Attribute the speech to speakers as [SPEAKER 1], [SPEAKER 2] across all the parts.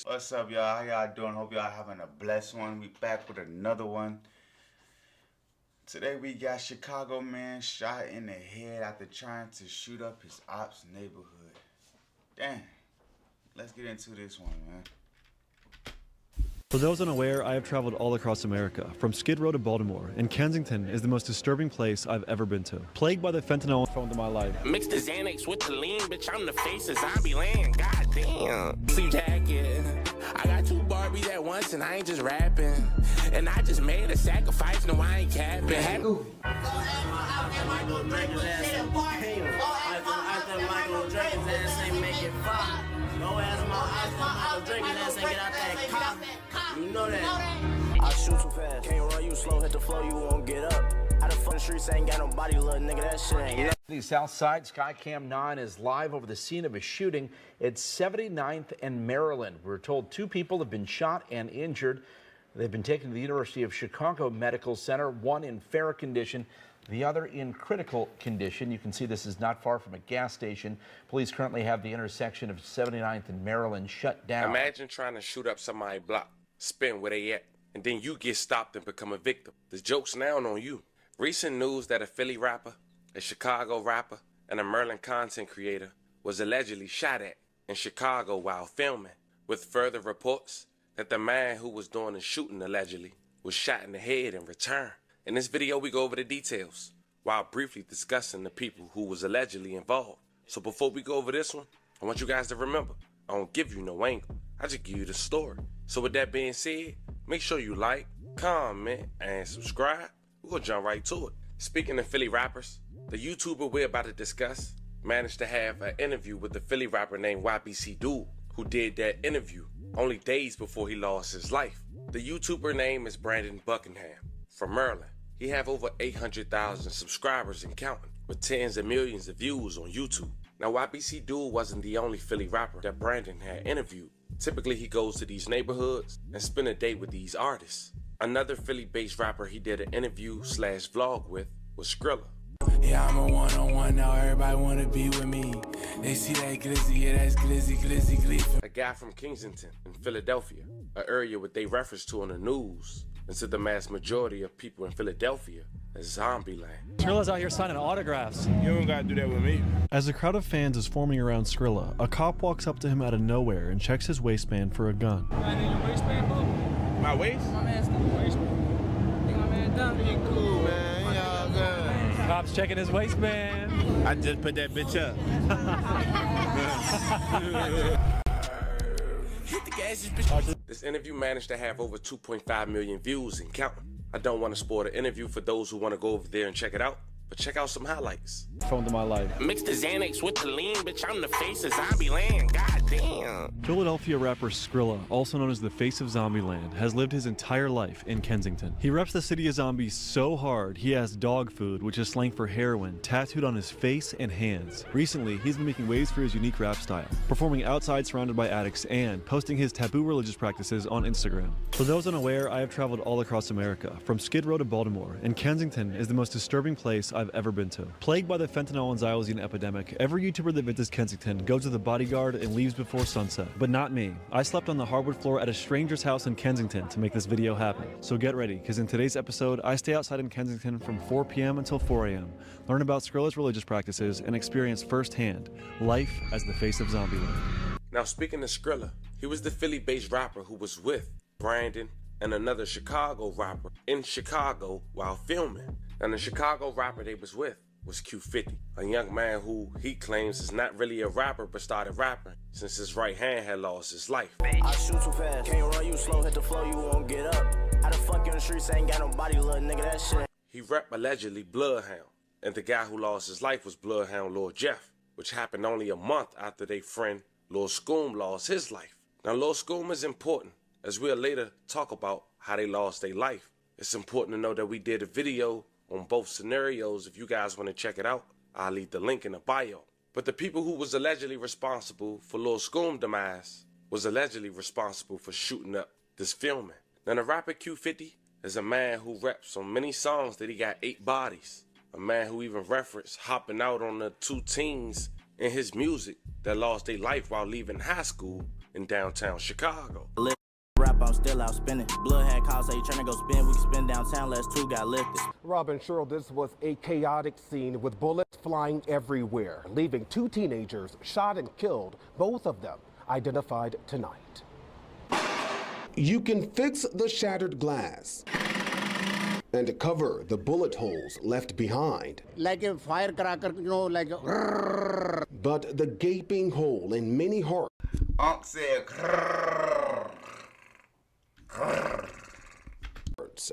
[SPEAKER 1] What's up, y'all? How y'all doing? Hope y'all having a blessed one. We back with another one. Today we got Chicago man shot in the head after trying to shoot up his Opps neighborhood. Damn. Let's get into this one, man.
[SPEAKER 2] For those unaware, I have traveled all across America, from Skid Row to Baltimore, and Kensington is the most disturbing place I've ever been to. Plagued by the fentanyl phone to my life.
[SPEAKER 3] Mix the Xanax with the lean, bitch, I'm the face of zombie land, goddamn. Sleep jacket, I got two Barbies at once and I ain't just rapping. And I just made a sacrifice, no I ain't capping.
[SPEAKER 4] You know that. I shoot too fast, can't run you slow, hit the flow, you won't get up. Out of the streets, ain't got nobody, little nigga, that shit ain't.
[SPEAKER 5] The South Side Skycam 9 is live over the scene of a shooting at 79th and Maryland. We're told two people have been shot and injured. They've been taken to the University of Chicago Medical Center, one in fair condition, the other in critical condition. You can see this is not far from a gas station. Police currently have the intersection of 79th and Maryland shut down.
[SPEAKER 3] Imagine trying to shoot up somebody's block, spin where they at, and then you get stopped and become a victim. The joke's now on you. Recent news that a Philly rapper, a Chicago rapper, and a Maryland content creator was allegedly shot at in Chicago while filming, with further reports that the man who was doing the shooting allegedly was shot in the head in return. In this video, we go over the details while briefly discussing the people who was allegedly involved. So before we go over this one, I want you guys to remember, I don't give you no angle. I just give you the story. So with that being said, make sure you like, comment, and subscribe. We're gonna jump right to it. Speaking of Philly rappers, the YouTuber we're about to discuss managed to have an interview with the Philly rapper named YBC Dude, who did that interview only days before he lost his life. The YouTuber name is Brandon Buckingham from Maryland. He have over 800,000 subscribers and counting, with tens of millions of views on YouTube. Now, YBC Dude wasn't the only Philly rapper that Brandon had interviewed. Typically, he goes to these neighborhoods and spend a day with these artists. Another Philly-based rapper he did an interview/vlog with was Skrilla.
[SPEAKER 6] Yeah, I'm a one-on-one now, everybody wanna be with me. They see that glizzy, yeah, that's glizzy.
[SPEAKER 3] A guy from Kensington in Philadelphia, an area what they reference to on the news, and to the mass majority of people in Philadelphia as zombie land.
[SPEAKER 2] Skrilla's out here signing autographs.
[SPEAKER 7] You don't gotta do that with me.
[SPEAKER 2] As a crowd of fans is forming around Skrilla, a cop walks up to him out of nowhere and checks his waistband for a gun.
[SPEAKER 7] Your waistband, bro? My waist? My man's got the waistband. Think my man done? He cool, man. Y'all good.
[SPEAKER 2] Cop's checking his waistband.
[SPEAKER 7] I just put that bitch up.
[SPEAKER 3] This interview managed to have over 2.5 million views and counting. I don't want to spoil the interview for those who want to go over there and check it out, but check out some highlights.
[SPEAKER 2] Phone to my life.
[SPEAKER 3] Mix the Xanax with the lean, bitch, I'm the face of zombie land, goddamn.
[SPEAKER 2] Philadelphia rapper Skrilla, also known as the face of Zombieland, has lived his entire life in Kensington. He reps the city of zombies so hard, he has dog food, which is slang for heroin, tattooed on his face and hands. Recently, he's been making waves for his unique rap style, performing outside surrounded by addicts and posting his taboo religious practices on Instagram. For those unaware, I have traveled all across America, from Skid Row to Baltimore, and Kensington is the most disturbing place I've ever been to. Plagued by the fentanyl and xylazine epidemic, every YouTuber that visits Kensington goes to the bodyguard and leaves before sunset. But not me. I slept on the hardwood floor at a stranger's house in Kensington to make this video happen. So get ready, because in today's episode, I stay outside in Kensington from 4 p.m. until 4 a.m., learn about Skrilla's religious practices, and experience firsthand life as the face of Zombieland.
[SPEAKER 3] Now, speaking of Skrilla, he was the Philly-based rapper who was with Brandon and another Chicago rapper in Chicago while filming. And the Chicago rapper they was with was Q50, a young man who he claims is not really a rapper but started rapping since his right hand had lost his life.
[SPEAKER 4] I shoot too fast, can't run you slow, hit the flow, you won't get up. Out of the streets, ain't got nobody, little nigga, that shit ain't.
[SPEAKER 3] He rep allegedly Bloodhound, and the guy who lost his life was Bloodhound Lil Jeff, which happened only a month after their friend Lil Scoom lost his life. Now Lil Scoom is important, as we'll later talk about how they lost their life. It's important to know that we did a video on both scenarios. If you guys want to check it out, I'll leave the link in the bio. But the people who was allegedly responsible for Lil Scoom's demise was allegedly responsible for shooting up this filming. Now the rapper Q50 is a man who raps on many songs that he got 8 bodies. A man who even referenced hopping out on the 2 teens in his music that lost their life while leaving high school in downtown Chicago.
[SPEAKER 4] Rap, I'm still out spinning. Bloodhead call say you trying to go spin. We can spin downtown, let's two got lifted.
[SPEAKER 8] Rob and Cheryl, this was a chaotic scene with bullets flying everywhere, leaving 2 teenagers shot and killed, both of them identified tonight.
[SPEAKER 9] You can fix the shattered glass and cover the bullet holes left behind.
[SPEAKER 10] Like a firecracker, you know, like a...
[SPEAKER 9] But the gaping hole in many hearts.
[SPEAKER 1] Unc said,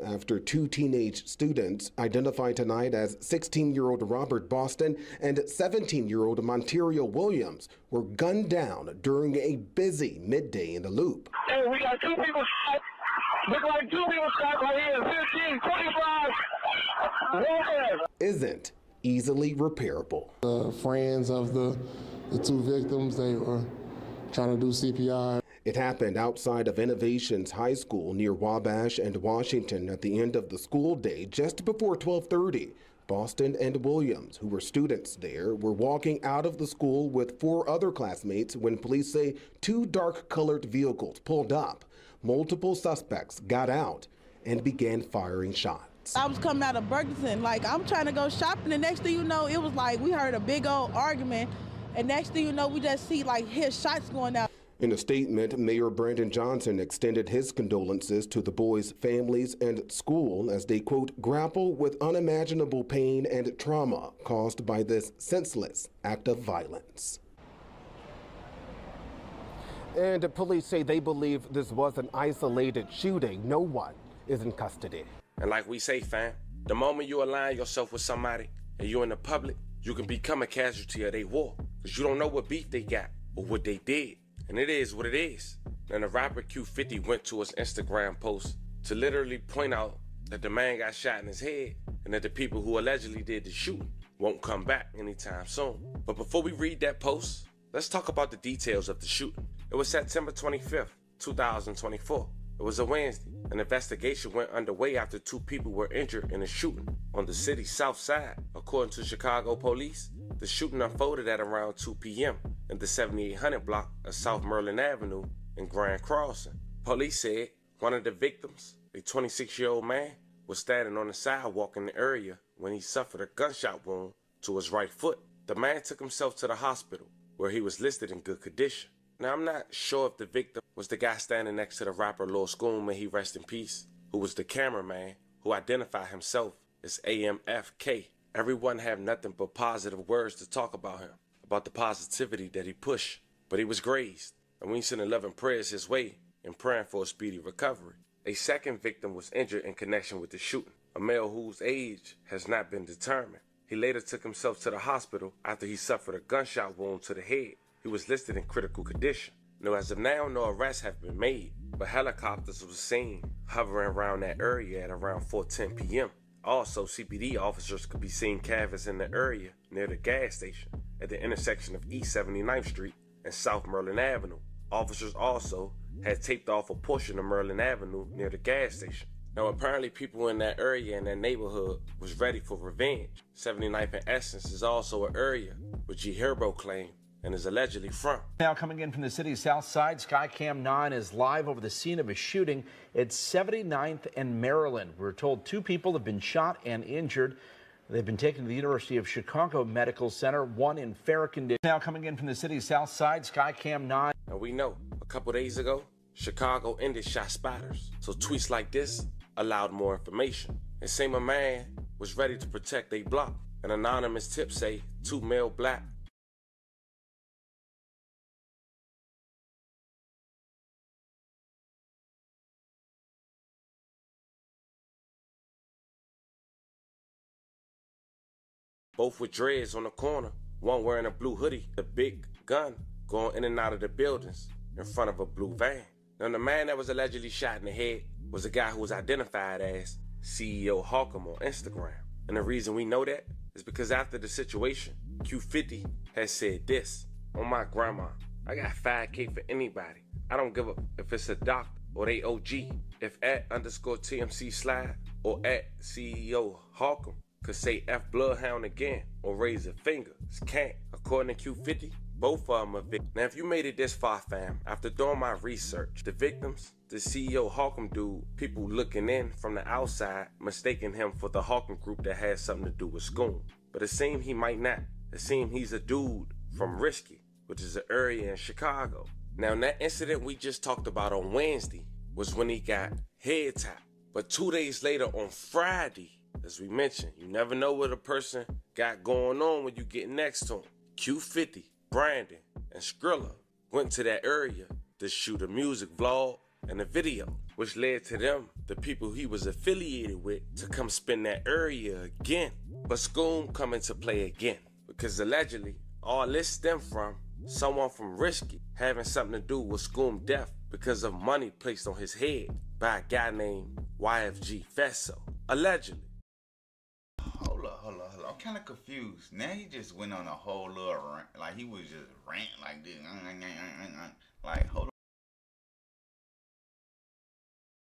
[SPEAKER 9] after 2 teenage students identified tonight as 16-year-old Robert Boston and 17-year-old Monterio Williams were gunned down during a busy midday in the Loop.
[SPEAKER 11] Hey, we got 2 people shot. Look like 2 people shot right here. 15, 25.
[SPEAKER 9] Isn't easily repairable.
[SPEAKER 12] The friends of the 2 victims, they were trying to do CPR.
[SPEAKER 9] It happened outside of Innovations High School near Wabash and Washington at the end of the school day just before 12:30. Boston and Williams, who were students there, were walking out of the school with 4 other classmates when police say 2 dark-colored vehicles pulled up. Multiple suspects got out and began firing shots.
[SPEAKER 13] I was coming out of Burgerson, like I'm trying to go shopping, and next thing you know, it was like we heard a big old argument, and next thing you know, we just see like his shots going out.
[SPEAKER 9] In a statement, Mayor Brandon Johnson extended his condolences to the boys' families and school as they, quote, grapple with unimaginable pain and trauma caused by this senseless act of violence.
[SPEAKER 8] And police say they believe this was an isolated shooting. No one is in custody.
[SPEAKER 3] And like we say, fam, the moment you align yourself with somebody and you're in the public, you can become a casualty of their war, because you don't know what beef they got or what they did. And it is what it is. And the rapper Q50 went to his Instagram post to literally point out that the man got shot in his head and that the people who allegedly did the shooting won't come back anytime soon. But before we read that post, let's talk about the details of the shooting. It was September 25th, 2024. It was a Wednesday. An investigation went underway after 2 people were injured in a shooting on the city's south side. According to Chicago police, the shooting unfolded at around 2 p.m. in the 7800 block of South Maryland Avenue in Grand Crossing. Police said one of the victims, a 26-year-old man, was standing on the sidewalk in the area when he suffered a gunshot wound to his right foot. The man took himself to the hospital, where he was listed in good condition. Now, I'm not sure if the victim was the guy standing next to the rapper Lil Scoon, may he rest in peace, who was the cameraman, who identified himself as AMFK. Everyone had nothing but positive words to talk about him, about the positivity that he pushed. But he was grazed, and we sent 11 prayers his way and praying for a speedy recovery. A second victim was injured in connection with the shooting, a male whose age has not been determined. He later took himself to the hospital after he suffered a gunshot wound to the head. He was listed in critical condition. Now, as of now, no arrests have been made, but helicopters were seen hovering around that area at around 4:10 p.m. Also, CPD officers could be seen canvassing the area near the gas station at the intersection of East 79th Street and South Maryland Avenue. Officers also had taped off a portion of Maryland Avenue near the gas station. Now, apparently people in that area and that neighborhood was ready for revenge. 79th and Essence is also an area where G Herbo claimed and is allegedly from.
[SPEAKER 5] Now coming in from the city's south side, Skycam 9 is live over the scene of a shooting at 79th and Maryland. We're told 2 people have been shot and injured. They've been taken to the University of Chicago Medical Center, 1 in fair condition. Now coming in from the city's south side, Skycam 9.
[SPEAKER 3] And we know a couple days ago, Chicago ended shot spotters. So tweets like this allowed more information. And same a man was ready to protect a block. An anonymous tip say 2 male black both with dreads on the corner, one wearing a blue hoodie, a big gun going in and out of the buildings in front of a blue van. Now, the man that was allegedly shot in the head was a guy who was identified as CEO Holcomb on Instagram. And the reason we know that is because after the situation, Q50 has said this: on my grandma, I got 5K for anybody. I don't give a if it's a doctor or they OG. If @_TMC slide or @CEO Holcomb could say F Bloodhound again or raise a finger, it's can't. According to Q50, both of them are victims. Now, if you made it this far, fam, after doing my research, the victims, the CEO Holcomb dude, people looking in from the outside, mistaking him for the Holcomb group that had something to do with Scoom. But it seemed he might not. It seemed he's a dude from Risky, which is an area in Chicago. Now, in that incident we just talked about on Wednesday was when he got head tapped. But 2 days later on Friday, as we mentioned, you never know what a person got going on when you get next to him. Q50, Brandon, and Skrilla went to that area to shoot a music vlog and a video, which led to them, the people he was affiliated with, to come spin that area again. But Scoom come into play again, because allegedly, all this stemmed from someone from Risky having something to do with Scoom death because of money placed on his head by a guy named YFG Fesso, allegedly.
[SPEAKER 1] Hold up. I'm kind of confused. Now he just went on a whole little rant. Like, he was just ranting like this. Like, hold on.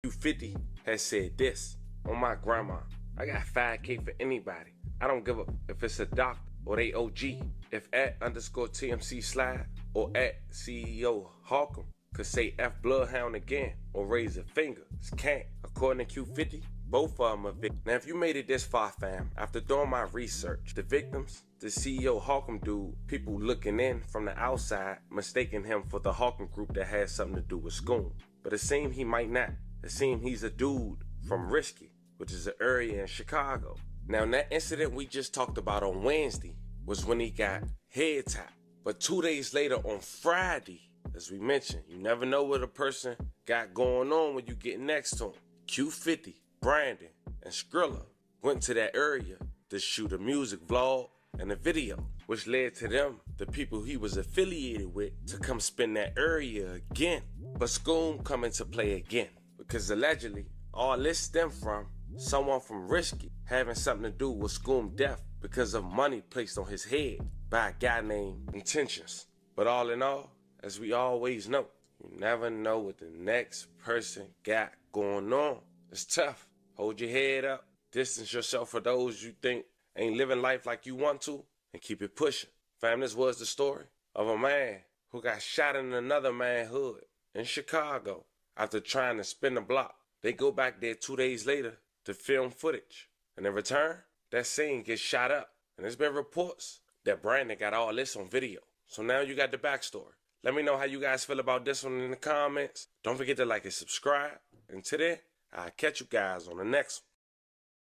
[SPEAKER 3] Q50 has said this: on my grandma, I got 5K for anybody. I don't give a if it's a doctor or they OG. If @_TMC slide or @CEO Holcomb could say F Bloodhound again or raise a finger, it's can't. According to Q50, both of them are victims. Now, if you made it this far, fam, after doing my research, the victims, the CEO Holcomb dude, people looking in from the outside, mistaking him for the Holcomb group that had something to do with Scoom. But it seemed he might not. It seemed he's a dude from Risky, which is an area in Chicago. Now, in that incident we just talked about on Wednesday was when he got head tapped. But 2 days later on Friday, as we mentioned, you never know what a person got going on when you get next to him. Q50, Brandon, and Skrilla went to that area to shoot a music vlog and a video, which led to them, the people he was affiliated with, to come spin that area again. But Scoom come into play again, because allegedly, all this stemmed from someone from Risky having something to do with Scoom death because of money placed on his head by a guy named Intentions. But all in all, as we always know, you never know what the next person got going on. It's tough. Hold your head up, distance yourself for those you think ain't living life like you want to, and keep it pushing. Fam, this was the story of a man who got shot in another man's hood in Chicago after trying to spin the block. They go back there 2 days later to film footage, and in return, that scene gets shot up. And there's been reports that Brandon got all this on video. So now you got the backstory. Let me know how you guys feel about this one in the comments. Don't forget to like and subscribe. And today, I'll catch you guys on the next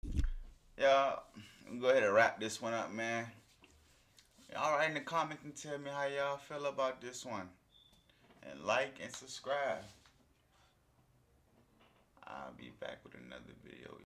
[SPEAKER 3] one.
[SPEAKER 1] Yeah, go ahead and wrap this one up, man. Y'all write in the comments and tell me how y'all feel about this one. And like and subscribe. I'll be back with another video.